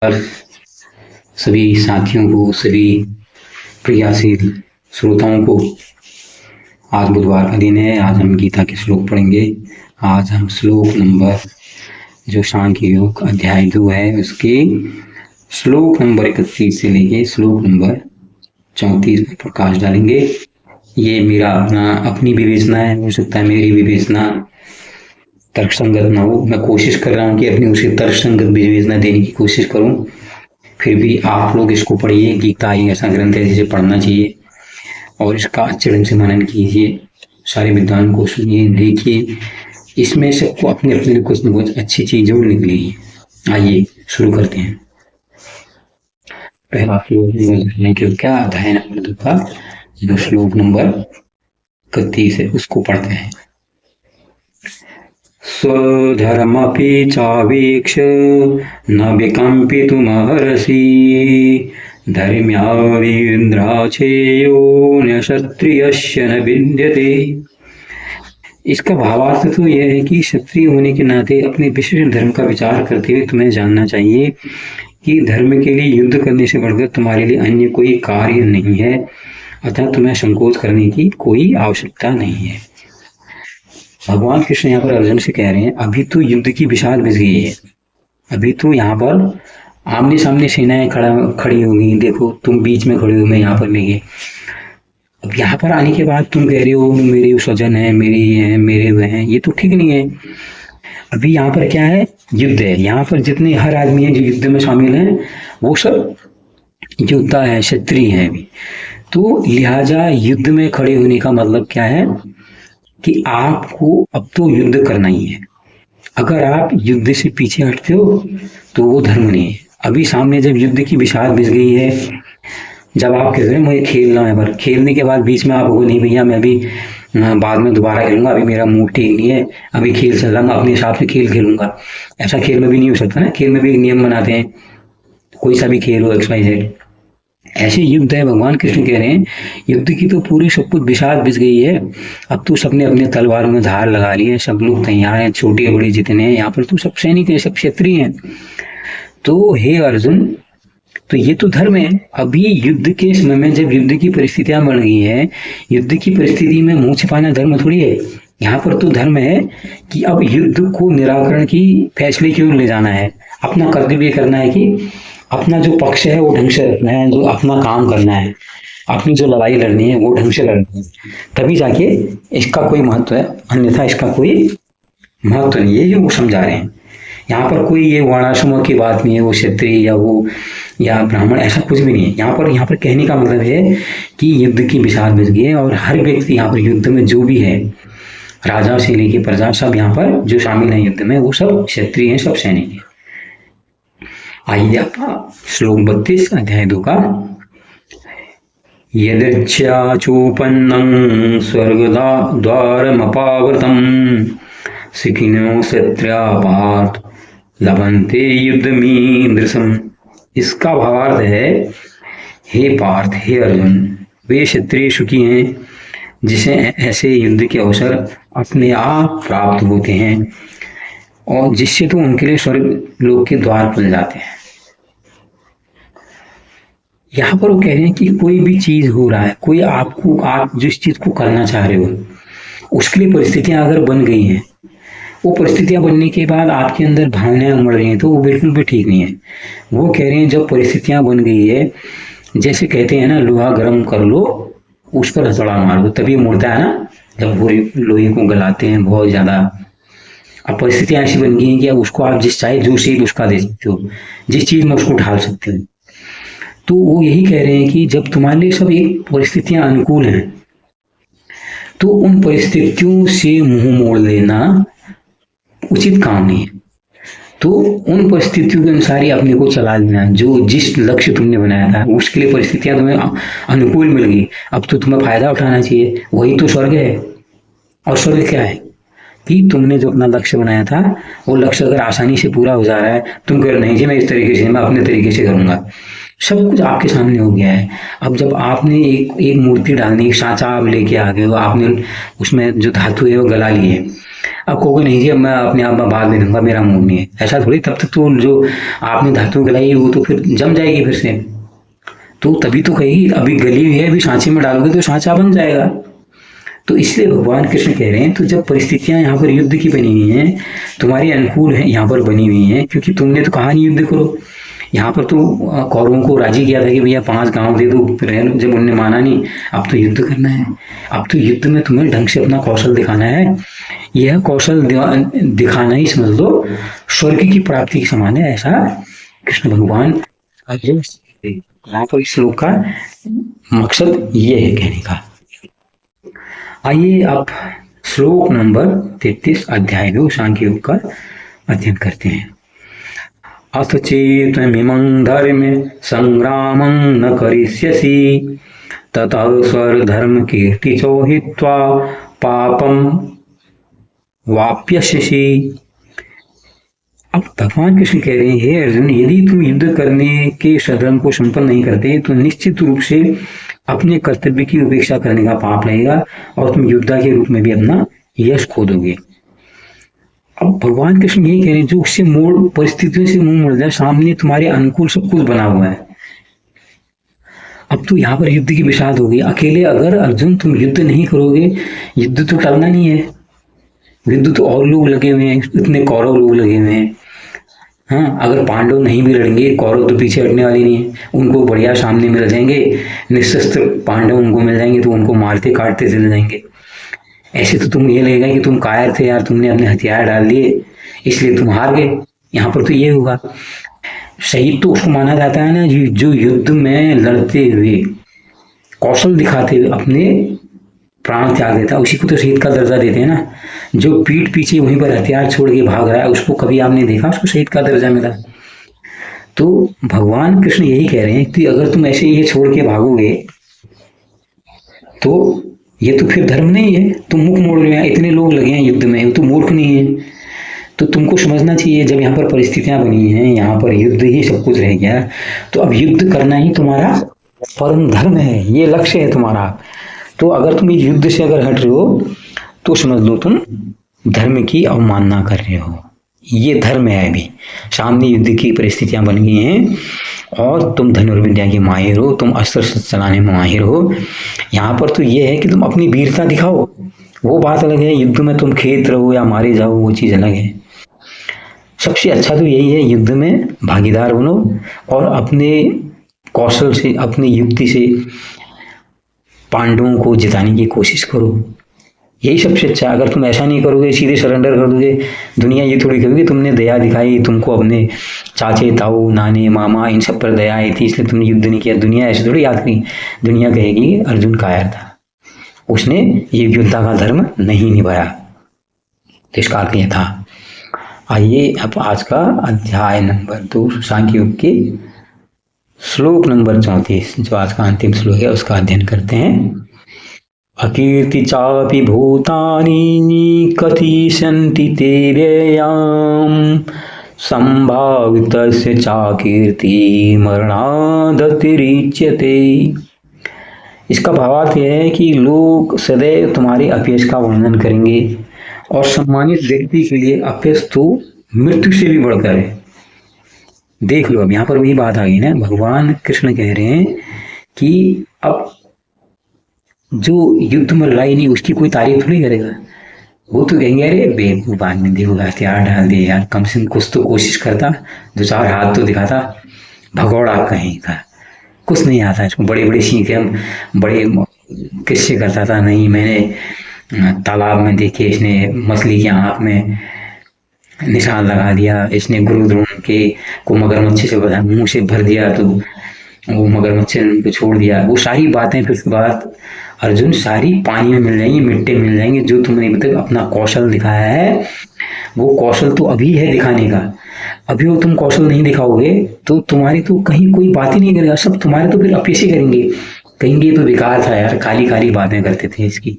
सभी साथियों को, सभी प्रयासील श्रोताओं को, आज बुधवार का दिन है। आज हम गीता के श्लोक पढ़ेंगे। आज हम श्लोक नंबर जो सांख्य योग अध्याय 2 है उसके श्लोक नंबर 31 से लेके श्लोक नंबर 34 पर प्रकाश डालेंगे। ये मेरा अपनी विवेचना है, हो सकता है मेरी विवेचना तर्कसंगत ना हो। मैं कोशिश कर रहा हूँ कि अपनी उसे तर्कसंगत विवेचना देने की कोशिश करूँ। फिर भी आप लोग इसको पढ़िए। गीता ही ऐसा ग्रंथ है जिसे पढ़ना चाहिए और इसका अच्छे ढंग से मनन कीजिए। सारे विद्वान को सुनिए, देखिए, इसमें सबको अपने अपने कुछ न कुछ अच्छी चीज जरूर निकलेगी। आइए शुरू करते हैं। पहला श्लोक क्या अध्याय नंबर 2 का जो श्लोक नंबर 31 है उसको पढ़ते हैं। स्वधर्मपि चावेक्ष न विकम्पितुमर्हसि धर्म्याविन्द्राचेयो न क्षत्रियस्य न विद्यते। इसका भावार्थ तो यह है कि क्षत्रिय होने के नाते अपने विशिष्ट धर्म का विचार करते हुए तुम्हें जानना चाहिए कि धर्म के लिए युद्ध करने से बढ़कर तुम्हारे लिए अन्य कोई कार्य नहीं है, अतः तुम्हें संकोच करने की कोई आवश्यकता नहीं है। भगवान कृष्ण यहाँ पर अर्जुन से कह रहे हैं, अभी तो युद्ध की बिसात बिछ गई है, अभी तो यहाँ पर आमने सामने सेनाएं खड़ी होगी। देखो तुम बीच में खड़े हो, मैं यहाँ पर नहीं है। अब यहाँ पर आने के बाद तुम कह रहे हो मेरे स्वजन है, मेरे ये है, मेरे वह हैं, ये तो ठीक नहीं है। अभी यहाँ पर क्या है, युद्ध है। यहाँ पर जितने हर आदमी है जो युद्ध में शामिल है वो सब योद्धा है, क्षत्रिय है। अभी तो लिहाजा युद्ध में खड़े होने का मतलब क्या है कि आपको अब तो युद्ध करना ही है। अगर आप युद्ध से पीछे हटते हो तो वो धर्म नहीं है। अभी सामने जब युद्ध की बिसात बिछ गई है, जब आप कहते हैं मुझे खेलना है, पर खेलने के बाद बीच में आप हो नहीं भैया मैं अभी बाद में दोबारा खेलूंगा, अभी मेरा मूड ठीक नहीं है, अभी खेल चल रहा, मैं अपने हिसाब से खेल खेलूंगा। ऐसा खेल में भी नहीं हो सकता ना। खेल में भी नियम बनाते हैं, कोई सा भी खेल हो, XYZ। ऐसे युद्ध है। भगवान कृष्ण कह रहे हैं युद्ध की तो पूरी सब कुछ बिसात बिछ गई है। अब तो सबने अपने तलवारों में धार लगा ली है, सब लोग तैयार हैं, छोटे बड़े जितने हैं यहाँ पर तो सब सैनिक हैं, सब क्षत्रिय हैं। तो हे अर्जुन, तो ये तो धर्म है। अभी युद्ध के समय में जब युद्ध की परिस्थितियां बन गई है, युद्ध की परिस्थिति में मुंह छिपाना धर्म थोड़ी है। यहाँ पर तो धर्म है कि अब युद्ध को निराकरण की फैसले की ओर ले जाना है। अपना कर्तव्य करना है कि अपना जो पक्ष है वो ढंग से रखना है, जो अपना काम करना है, अपनी जो लड़ाई लड़नी है वो ढंग से लड़नी है, तभी जाके इसका कोई महत्व है, अन्यथा इसका कोई महत्व नहीं है। ये वो समझा रहे हैं। यहाँ पर कोई ये वर्णाश्रमों की बात नहीं है, वो क्षत्रिय या वो या ब्राह्मण, ऐसा कुछ भी नहीं है। यहाँ पर कहने का मतलब है कि युद्ध की बिसात बिछ गई है और हर व्यक्ति यहाँ पर युद्ध में जो भी है, राजा से लेके प्रजा, सब यहाँ पर जो शामिल है युद्ध में वो सब क्षत्रिय हैं, सब सैनिक हैं। आइए आप श्लोक 32 अध्याय 2 का। यदृच्छाचोपन्नं स्वर्गद्वारमपावृतं सिखिनो क्षत्रिया पार्थ लभन्ते युद्धमीदृशम्। इसका भावार्थ है, हे पार्थ, हे अर्जुन, वे क्षत्रिय सुखी हैं जिसे ऐसे युद्ध के अवसर अपने आप प्राप्त होते हैं और जिससे तो उनके लिए स्वर्ग लोक के द्वार खुल जाते हैं। यहाँ पर वो कह रहे हैं कि कोई भी चीज हो रहा है, कोई आपको, आप जिस चीज को करना चाह रहे हो उसके लिए परिस्थितियां अगर बन गई हैं, वो परिस्थितियां बनने के बाद आपके अंदर भावनाएं उमड़ रही हैं तो वो बिल्कुल भी ठीक नहीं है। वो कह रहे हैं जब परिस्थितियां बन गई है, जैसे कहते हैं ना लोहा गर्म कर लो उस पर हथौड़ा मार दो तभी मुड़ता है ना, जब वो लोहे को गलाते हैं बहुत ज्यादा। अब परिस्थितियां ऐसी बन गई हैं कि अब उसको आप जिस चाहे जो शेप उसका दे सकते हो, जिस चीज में उसको ढाल सकते हो। तो वो यही कह रहे हैं कि जब तुम्हारे लिए सब एक परिस्थितियां अनुकूल हैं तो उन परिस्थितियों से मुंह मोड़ लेना उचित काम नहीं है। तो उन परिस्थितियों के अनुसार ही अपने को चला लेना। जो जिस लक्ष्य तुमने बनाया था उसके लिए परिस्थितियां तुम्हें अनुकूल मिल गई, अब तो तुम्हें फायदा उठाना चाहिए। वही तो स्वर्ग है। और स्वर्ग क्या है कि तुमने जो अपना लक्ष्य बनाया था वो लक्ष्य अगर आसानी से पूरा हो जा रहा है, तुम कह रहे नहीं जी मैं इस तरीके से, मैं अपने तरीके से करूंगा, सब कुछ आपके सामने हो गया है। अब जब आपने एक मूर्ति डालनी, एक सांचा आप लेके आ गए हो, आपने उसमें जो धातु है वो गला लिए, अब कहोगे नहीं जी अब मैं अपने आप में भाग दे दूंगा, मेरा मूड नहीं है, ऐसा थोड़ी। तब तक तो जो आपने धातु गलाई वो तो फिर जम जाएगी फिर से। तो तभी तो कहेगी अभी गली हुई है, अभी सांचे में डालोगे तो सांचा बन जाएगा। तो इसलिए भगवान कृष्ण कह रहे हैं तो जब परिस्थितियां यहाँ पर युद्ध की बनी हुई हैं, तुम्हारे अनुकूल है यहाँ पर बनी हुई हैं, क्योंकि तुमने तो कहा नहीं युद्ध करो। यहाँ पर तो कौरवों को राजी किया था कि भैया 5 गांव दे दो, फिर रहने, जब उनने माना नहीं, अब तो युद्ध करना है। अब तो युद्ध में तुम्हें ढंग से अपना कौशल दिखाना है। यह कौशल दिखाना ही समझ लो स्वर्ग की प्राप्ति के समान है, ऐसा कृष्ण भगवान यहाँ पर इस श्लोक का मकसद ये है कहने का। आइए अब श्लोक नंबर 33 अध्याय 2 सांख्य योग का अध्ययन करते हैं। अथ चेत्त्वमिमं धर्मे संग्रामं न करिष्यसि ततः स्वधर्म कीर्तिचो हित्वा पापं वाप्यस्यसि। अब भगवान कृष्ण कह रहे हैं, हे अर्जुन, यदि तुम युद्ध करने के स्वधर्म को संपन्न नहीं करते तो निश्चित रूप से अपने कर्तव्य की उपेक्षा करने का पाप लगेगा और तुम योद्धा के रूप में भी अपना यश खो दोगे। अब भगवान कृष्ण यही कह रहे हैं, जो उससे मोड़ परिस्थितियों से मुंह मोड़ जाए, सामने तुम्हारे अनुकूल सब कुछ बना हुआ है। अब तो यहाँ पर युद्ध की विषाद होगी। अकेले अगर अर्जुन तुम युद्ध नहीं करोगे, युद्ध तो टलना नहीं है। युद्ध तो और लोग लगे हुए हैं, इतने कौरव लोग लगे हुए हैं। हाँ, अगर पांडव नहीं भी लड़ेंगे, कौरव तो पीछे हटने वाले नहीं है, उनको बढ़िया सामने मिल जाएंगे, निशस्त्र पांडव उनको मिल जाएंगे तो उनको मारते काटते चले जाएंगे। ऐसे तो तुम ये लगेगा कि तुम कायर थे यार, तुमने अपने हथियार डाल दिए इसलिए तुम हार गए। यहाँ पर तो ये होगा। शहीद तो उसको माना जाता है ना जो युद्ध में लड़ते हुए कौशल दिखाते हुए अपने प्राण त्याग देता है, उसी को तो शहीद का दर्जा देते हैं ना। जो पीठ पीछे वहीं पर हथियार छोड़ के भाग रहा है, उसको कभी आपने देखा उसको शहीद का दर्जा मिला? तो भगवान कृष्ण यही कह रहे हैं कि अगर तुम ऐसे ये छोड़ के भागोगे तो ये तो फिर धर्म नहीं है। तुम मुख मोड़ रहे हैं, इतने लोग लगे हैं युद्ध में, तो मूर्ख नहीं है। तो तुमको समझना चाहिए, जब यहाँ पर परिस्थितियां बनी हैं, यहाँ पर युद्ध ही सब कुछ रह गया, तो अब युद्ध करना ही तुम्हारा परम धर्म है, ये लक्ष्य है तुम्हारा। तो अगर तुम इस युद्ध से अगर हट रहे हो तो समझ लो तुम धर्म की अवमानना कर रहे हो। ये धर्म है। अभी सामने युद्ध की परिस्थितियां बन गई हैं और तुम धनुर्विद्या की माहिर हो, तुम अस्त्र चलाने में माहिर हो। यहाँ पर तो ये है कि तुम अपनी वीरता दिखाओ, वो बात अलग है। युद्ध में तुम खेत रहो या मारे जाओ, वो चीज अलग है। सबसे अच्छा तो यही है, युद्ध में भागीदार बनो और अपने कौशल से, अपनी युक्ति से पांडवों को जिताने की कोशिश करो। यही सबसे अच्छा। अगर तुम ऐसा नहीं करोगे, सीधे सरेंडर कर दोगे, दुनिया ये थोड़ी कहेगी तुमने दया दिखाई, तुमको अपने चाचे ताऊ नाने मामा इन सब पर दया आई थी इसलिए तुमने युद्ध नहीं किया। दुनिया ऐसे थोड़ी याद करेगी। दुनिया कहेगी अर्जुन कायर था, उसने ये योद्धा का धर्म नहीं निभाया, तो इसका अर्थ यह था। आइए अब आज का अध्याय नंबर 2 सांख्य योग के श्लोक नंबर 34, जो आज का अंतिम श्लोक है, उसका अध्ययन करते हैं। अकीर्ति चापि भूतानि कथयिष्यन्ति ते व्ययाम् संभावितस्य चाकीर्ति मरणादतिरिच्यते। इसका भावार्थ यह है कि लोग सदैव तुम्हारे अपयश का वर्णन करेंगे और सम्मानित व्यक्ति के लिए अपयश तो मृत्यु से भी बढ़कर है। देख लो, अब यहाँ पर वही बात आ गई ना। भगवान कृष्ण कह रहे हैं कि अब जो युद्ध में लड़ाई नहीं उसकी कोई तारीफ थोड़ी करेगा। वो तो कहेंगे अरे बेवकूफ आदमी, देखो हथियार डाल दिए यार, कम से कम कुछ तो कोशिश करता, 2-4 हाथ तो दिखाता, भगौड़ा कहीं का, कुछ नहीं आता इसको। बड़े बड़े सीखे, बड़े किस्से करता था। नहीं, मैंने तालाब में देखे, इसने मछली की आँख में निशान लगा दिया, इसने गुरु द्रोण के को मगरमच्छ से मुंह से भर दिया तो वो मगरमच्छ ने उनको छोड़ दिया। वो सारी बातें फिर उसके बाद अर्जुन सारी पानी में मिल जाएंगी, मिट्टी मिल जाएंगे। जो तुमने अभी तक अपना कौशल दिखाया है, वो कौशल तो अभी है दिखाने का। अभी वो तुम कौशल नहीं दिखाओगे तो तुम्हारी तो कहीं कोई बात ही नहीं करेगा, सब तुम्हारे तो फिर अपयश ही करेंगे। कहेंगे तो बेकार था यार, काली काली बातें करते थे इसकी।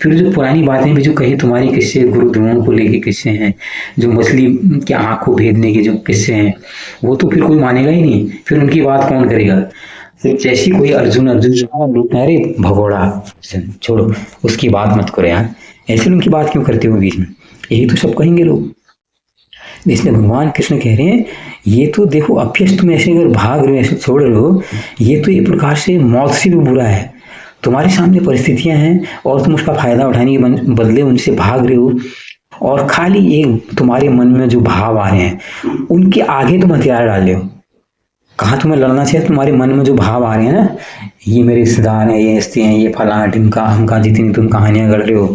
फिर जो पुरानी बातें भी जो कही तुम्हारी किस्से, गुरु द्रोण को लेके किस्से हैं, जो मछली की आँख को भेदने के जो किस्से हैं, वो तो फिर कोई मानेगा ही नहीं। फिर उनकी बात कौन करेगा? फिर जैसी कोई अर्जुन अरे भगोड़ा छोड़ो, उसकी बात मत करो यार, ऐसे उनकी बात क्यों करते हो बीच में? यही तो सब कहेंगे लोग। इसलिए भगवान कृष्ण कह रहे हैं ये तो देखो अभ्यस्त तुम ऐसे अगर भाग रहे हो, ऐसे छोड़ रहे हो, ये तो एक प्रकार से मौत से भी बुरा है। तुम्हारे सामने परिस्थितियां हैं और तुम उसका फायदा उठाने के बदले उनसे भाग रहे हो, और खाली एक तुम्हारे मन में जो भाव आ रहे हैं उनके आगे तुम हथियार डाल रहे हो। कहाँ तुम्हें लड़ना चाहिए? तुम्हारे मन में जो भाव आ रहे हैं ना, ये मेरे रिश्तेदार हैं, ये रिश्ते हैं, ये फला ढिमका हमका, जितनी तुम कहानियां गढ़ रहे हो,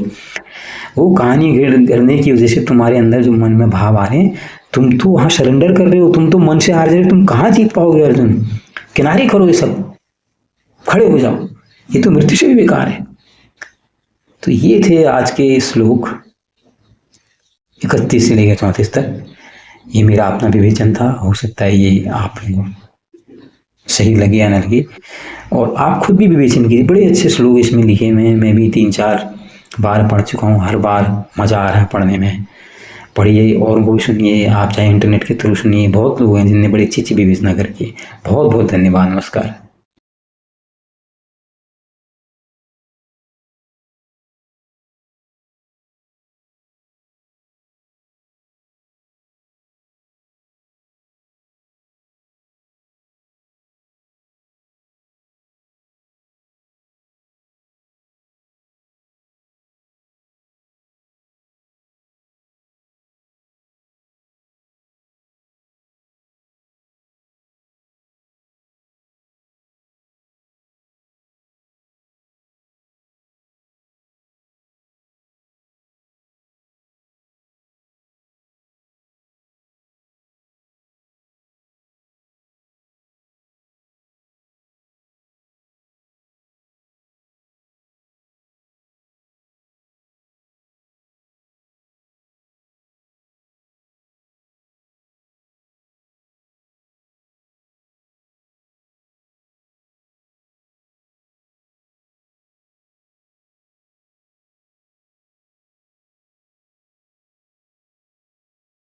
वो कहानी गढ़ने की वजह से तुम्हारे अंदर जो मन में भाव आ रहे हैं, तुम तो वहां सरेंडर कर रहे हो, तुम तो मन से हार जा रहे हो, तुम कहाँ जीत पाओगे अर्जुन। किनारे करो ये सब, खड़े हो जाओ, ये तो मृत्यु से भी बेकार है। तो ये थे आज के श्लोक 31 से लेकर 34 तक। ये मेरा अपना विवेचन था, हो सकता है ये आप सही लगे या न लगे, और आप खुद भी विवेचन कीजिए। बड़े अच्छे श्लोक इसमें लिखे हुए हैं, मैं भी 3-4 बार पढ़ चुका हूँ, हर बार मज़ा आ रहा है पढ़ने में। पढ़िए और वो सुनिए, आप चाहे इंटरनेट के थ्रू सुनिए, बहुत लोग हैं जिनने बड़ी अच्छी अच्छी विवेचना करके। बहुत बहुत धन्यवाद, नमस्कार।